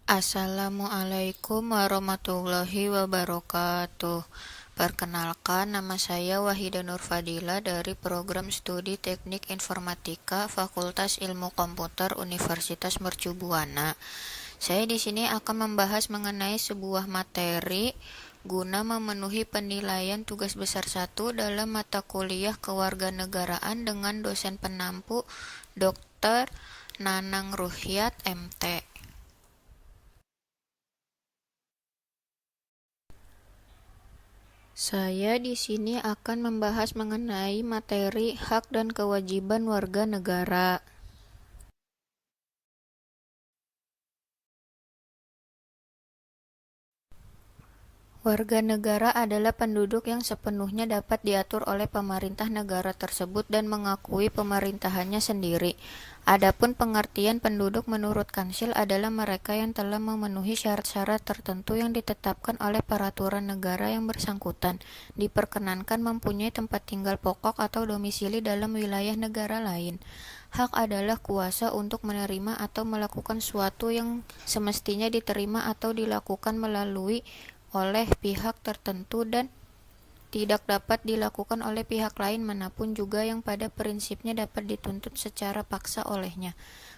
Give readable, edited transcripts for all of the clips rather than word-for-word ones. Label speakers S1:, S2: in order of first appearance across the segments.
S1: Assalamualaikum warahmatullahi wabarakatuh. Perkenalkan, nama saya Wahida Nurfadila dari Program Studi Teknik Informatika Fakultas Ilmu Komputer Universitas Mercu Buana. Saya di sini akan membahas mengenai sebuah materi guna memenuhi penilaian tugas besar 1 dalam mata kuliah kewarganegaraan dengan dosen penampu Dr. Nanang Ruhyat MT. Saya di sini akan membahas mengenai materi hak dan kewajiban warga negara. Warga negara adalah penduduk yang sepenuhnya dapat diatur oleh pemerintah negara tersebut dan mengakui pemerintahannya sendiri. Adapun pengertian penduduk menurut Kansil adalah mereka yang telah memenuhi syarat-syarat tertentu yang ditetapkan oleh peraturan negara yang bersangkutan, diperkenankan mempunyai tempat tinggal pokok atau domisili dalam wilayah negara lain. Hak adalah kuasa untuk menerima atau melakukan suatu yang semestinya diterima atau dilakukan melalui oleh pihak tertentu dan tidak dapat dilakukan oleh pihak lain manapun juga yang pada prinsipnya dapat dituntut secara paksa olehnya.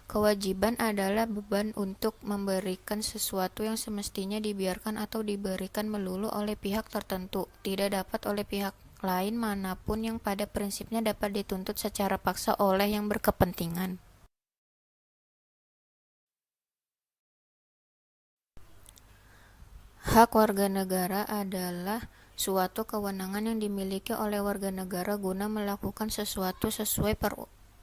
S1: Kewajiban adalah beban untuk memberikan sesuatu yang semestinya dibiarkan atau diberikan melulu oleh pihak tertentu, tidak dapat oleh pihak lain manapun yang pada prinsipnya dapat dituntut secara paksa oleh yang berkepentingan. Hak warga negara adalah suatu kewenangan yang dimiliki oleh warga negara guna melakukan sesuatu sesuai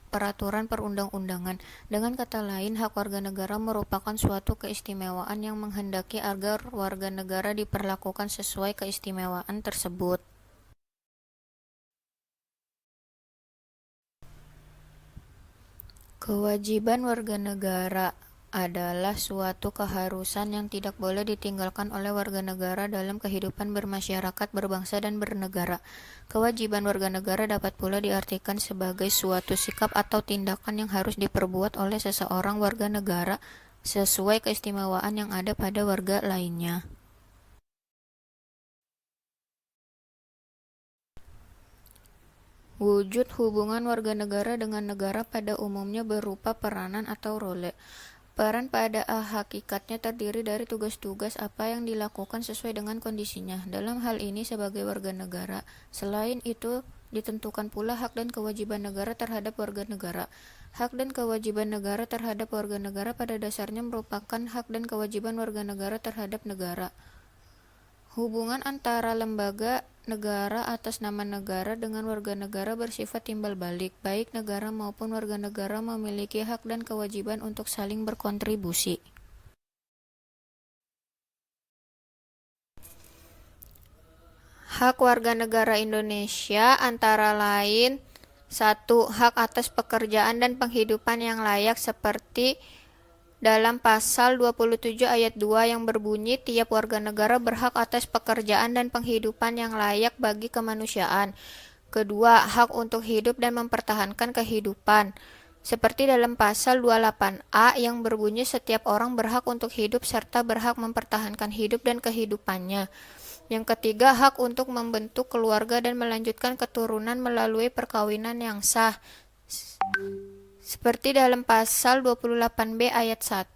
S1: peraturan perundang-undangan. Dengan kata lain, hak warga negara merupakan suatu keistimewaan yang menghendaki agar warga negara diperlakukan sesuai keistimewaan tersebut. Kewajiban warga negara adalah suatu keharusan yang tidak boleh ditinggalkan oleh warga negara dalam kehidupan bermasyarakat, berbangsa, dan bernegara. Kewajiban warga negara dapat pula diartikan sebagai suatu sikap atau tindakan yang harus diperbuat oleh seseorang warga negara sesuai keistimewaan yang ada pada warga lainnya. Wujud hubungan warga negara dengan negara pada umumnya berupa peranan atau role. Peran pada hakikatnya terdiri dari tugas-tugas apa yang dilakukan sesuai dengan kondisinya. Dalam hal ini sebagai warga negara, selain itu ditentukan pula hak dan kewajiban negara terhadap warga negara. Hak dan kewajiban negara terhadap warga negara pada dasarnya merupakan hak dan kewajiban warga negara terhadap negara. Hubungan antara lembaga negara atas nama negara dengan warga negara bersifat timbal balik, baik negara maupun warga negara memiliki hak dan kewajiban untuk saling berkontribusi. Hak warga negara Indonesia antara lain: 1. Hak atas pekerjaan dan penghidupan yang layak seperti dalam pasal 27 ayat 2 yang berbunyi tiap warga negara berhak atas pekerjaan dan penghidupan yang layak bagi kemanusiaan. Kedua, hak untuk hidup dan mempertahankan kehidupan seperti dalam pasal 28A yang berbunyi setiap orang berhak untuk hidup serta berhak mempertahankan hidup dan kehidupannya. Yang ketiga, hak untuk membentuk keluarga dan melanjutkan keturunan melalui perkawinan yang sah seperti dalam pasal 28B ayat 1.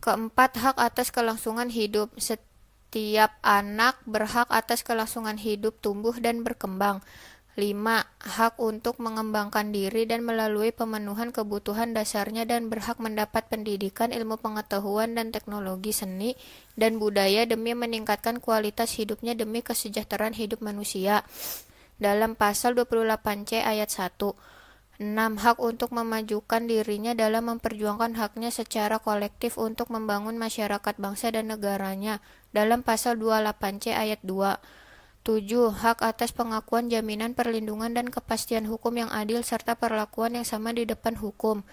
S1: Keempat, hak atas kelangsungan hidup. Setiap anak berhak atas kelangsungan hidup, tumbuh dan berkembang. 5. Hak untuk mengembangkan diri dan melalui pemenuhan kebutuhan dasarnya dan berhak mendapat pendidikan, ilmu pengetahuan dan teknologi seni dan budaya demi meningkatkan kualitas hidupnya demi kesejahteraan hidup manusia. Dalam pasal 28C ayat 1. 6. Hak untuk memajukan dirinya dalam memperjuangkan haknya secara kolektif untuk membangun masyarakat bangsa dan negaranya dalam pasal 28C ayat 2. 7. Hak atas pengakuan jaminan perlindungan dan kepastian hukum yang adil serta perlakuan yang sama di depan hukum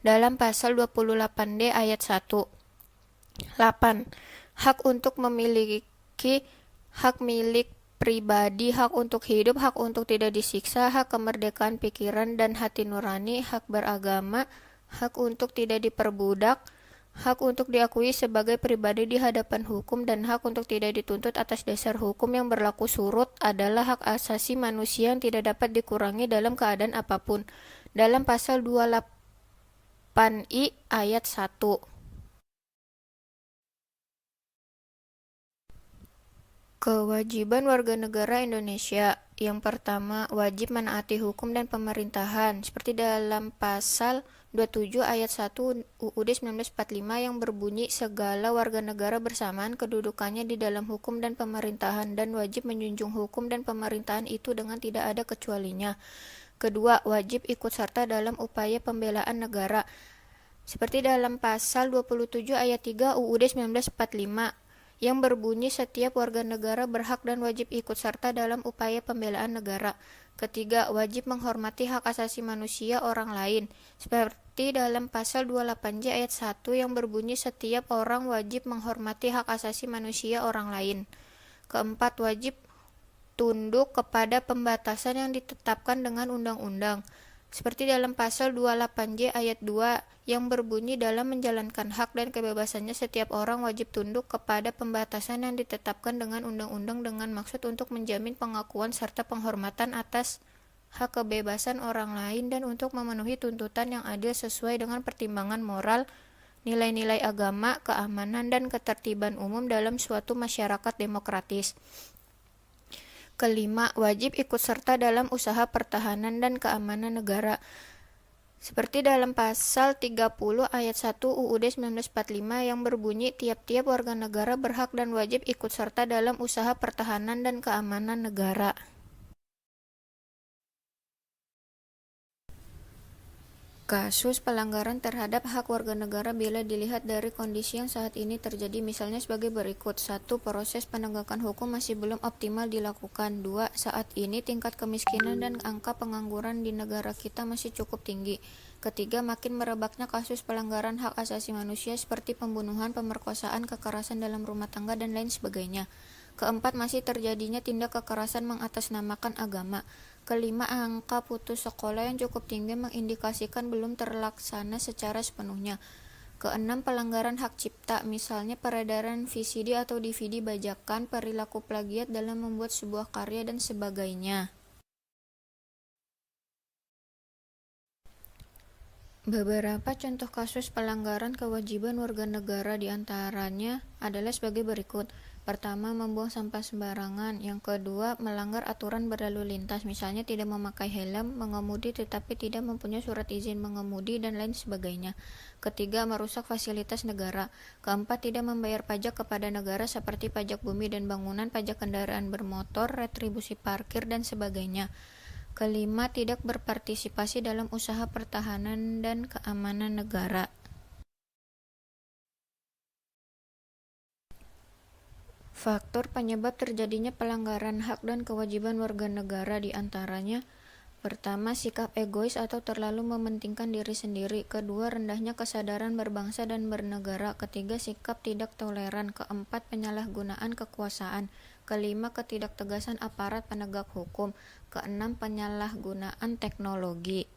S1: dalam pasal 28D ayat 1. 8. Hak untuk memiliki hak milik pribadi, hak untuk hidup, hak untuk tidak disiksa, hak kemerdekaan pikiran dan hati nurani, hak beragama, hak untuk tidak diperbudak, Hak untuk diakui sebagai pribadi di hadapan hukum dan hak untuk tidak dituntut atas dasar hukum yang berlaku surut adalah hak asasi manusia yang tidak dapat dikurangi dalam keadaan apapun. Dalam pasal 28I ayat 1. Kewajiban warga negara Indonesia. Yang pertama, wajib menaati hukum dan pemerintahan, seperti dalam pasal 27 ayat 1 UUD 1945 yang berbunyi segala warga negara bersamaan kedudukannya di dalam hukum dan pemerintahan dan wajib menjunjung hukum dan pemerintahan itu dengan tidak ada kecualinya. Kedua, wajib ikut serta dalam upaya pembelaan negara, seperti dalam pasal 27 ayat 3 UUD 1945 yang berbunyi setiap warga negara berhak dan wajib ikut serta dalam upaya pembelaan negara. Ketiga, wajib menghormati hak asasi manusia orang lain, seperti dalam pasal 28J ayat 1 yang berbunyi setiap orang wajib menghormati hak asasi manusia orang lain. Keempat, wajib tunduk kepada pembatasan yang ditetapkan dengan undang-undang, seperti dalam pasal 28J ayat 2 yang berbunyi dalam menjalankan hak dan kebebasannya setiap orang wajib tunduk kepada pembatasan yang ditetapkan dengan undang-undang dengan maksud untuk menjamin pengakuan serta penghormatan atas hak kebebasan orang lain dan untuk memenuhi tuntutan yang adil sesuai dengan pertimbangan moral, nilai-nilai agama, keamanan, dan ketertiban umum dalam suatu masyarakat demokratis. Kelima, wajib ikut serta dalam usaha pertahanan dan keamanan negara, seperti dalam pasal 30 ayat 1 UUD 1945 yang berbunyi tiap-tiap warga negara berhak dan wajib ikut serta dalam usaha pertahanan dan keamanan negara. Kasus pelanggaran terhadap hak warga negara bila dilihat dari kondisi yang saat ini terjadi misalnya sebagai berikut. 1. Proses penegakan hukum masih belum optimal dilakukan. 2. Saat ini tingkat kemiskinan dan angka pengangguran di negara kita masih cukup tinggi. Ketiga, makin merebaknya kasus pelanggaran hak asasi manusia seperti pembunuhan, pemerkosaan, kekerasan dalam rumah tangga, dan lain sebagainya. Keempat, masih terjadinya tindak kekerasan mengatasnamakan agama. Kelima, angka putus sekolah yang cukup tinggi mengindikasikan belum terlaksana secara sepenuhnya. Keenam, pelanggaran hak cipta, misalnya peredaran VCD atau DVD bajakan, perilaku plagiat dalam membuat sebuah karya, dan sebagainya. Beberapa contoh kasus pelanggaran kewajiban warga negara diantaranya adalah sebagai berikut. Pertama, membuang sampah sembarangan. Yang kedua, melanggar aturan berlalu lintas, misalnya tidak memakai helm, mengemudi tetapi tidak mempunyai surat izin mengemudi, dan lain sebagainya. Ketiga, merusak fasilitas negara. Keempat, tidak membayar pajak kepada negara seperti pajak bumi dan bangunan, pajak kendaraan bermotor, retribusi parkir, dan sebagainya. Kelima, tidak berpartisipasi dalam usaha pertahanan dan keamanan negara. Faktor penyebab terjadinya pelanggaran hak dan kewajiban warga negara diantaranya: pertama, sikap egois atau terlalu mementingkan diri sendiri. Kedua, rendahnya kesadaran berbangsa dan bernegara. Ketiga, sikap tidak toleran. Keempat, penyalahgunaan kekuasaan. Kelima, ketidaktegasan aparat penegak hukum. Keenam, penyalahgunaan teknologi.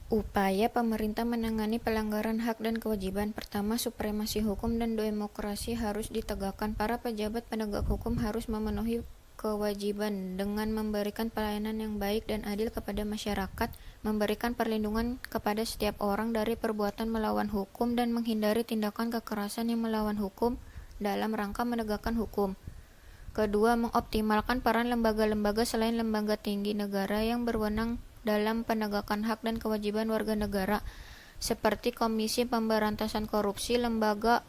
S1: Upaya pemerintah menangani pelanggaran hak dan kewajiban. Pertama, supremasi hukum dan demokrasi harus ditegakkan. Para pejabat penegak hukum harus memenuhi kewajiban dengan memberikan pelayanan yang baik dan adil kepada masyarakat, memberikan perlindungan kepada setiap orang dari perbuatan melawan hukum dan menghindari tindakan kekerasan yang melawan hukum dalam rangka menegakkan hukum. Kedua, mengoptimalkan peran lembaga-lembaga selain lembaga tinggi negara yang berwenang dalam penegakan hak dan kewajiban warga negara, seperti Komisi Pemberantasan Korupsi, Lembaga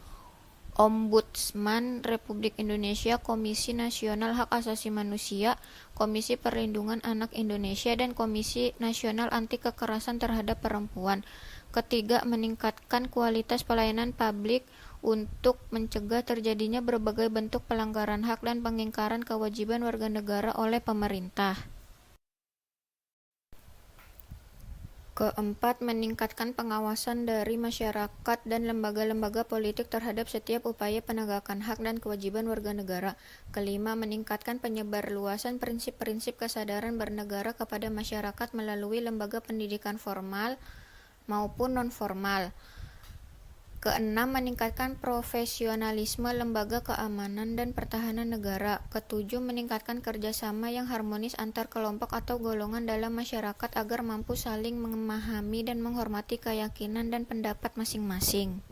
S1: Ombudsman Republik Indonesia, Komisi Nasional Hak Asasi Manusia, Komisi Perlindungan Anak Indonesia, dan Komisi Nasional Anti Kekerasan Terhadap Perempuan. Ketiga, meningkatkan kualitas pelayanan publik untuk mencegah terjadinya berbagai bentuk pelanggaran hak dan pengingkaran kewajiban warga negara oleh pemerintah. Keempat, meningkatkan pengawasan dari masyarakat dan lembaga-lembaga politik terhadap setiap upaya penegakan hak dan kewajiban warga negara. Kelima, meningkatkan penyebarluasan prinsip-prinsip kesadaran bernegara kepada masyarakat melalui lembaga pendidikan formal maupun non-formal. Keenam, meningkatkan profesionalisme lembaga keamanan dan pertahanan negara. Ketujuh, meningkatkan kerjasama yang harmonis antar kelompok atau golongan dalam masyarakat agar mampu saling memahami dan menghormati keyakinan dan pendapat masing-masing.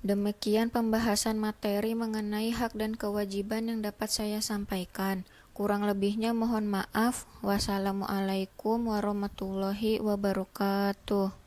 S1: Demikian pembahasan materi mengenai hak dan kewajiban yang dapat saya sampaikan. Kurang lebihnya mohon maaf. Wassalamualaikum warahmatullahi wabarakatuh.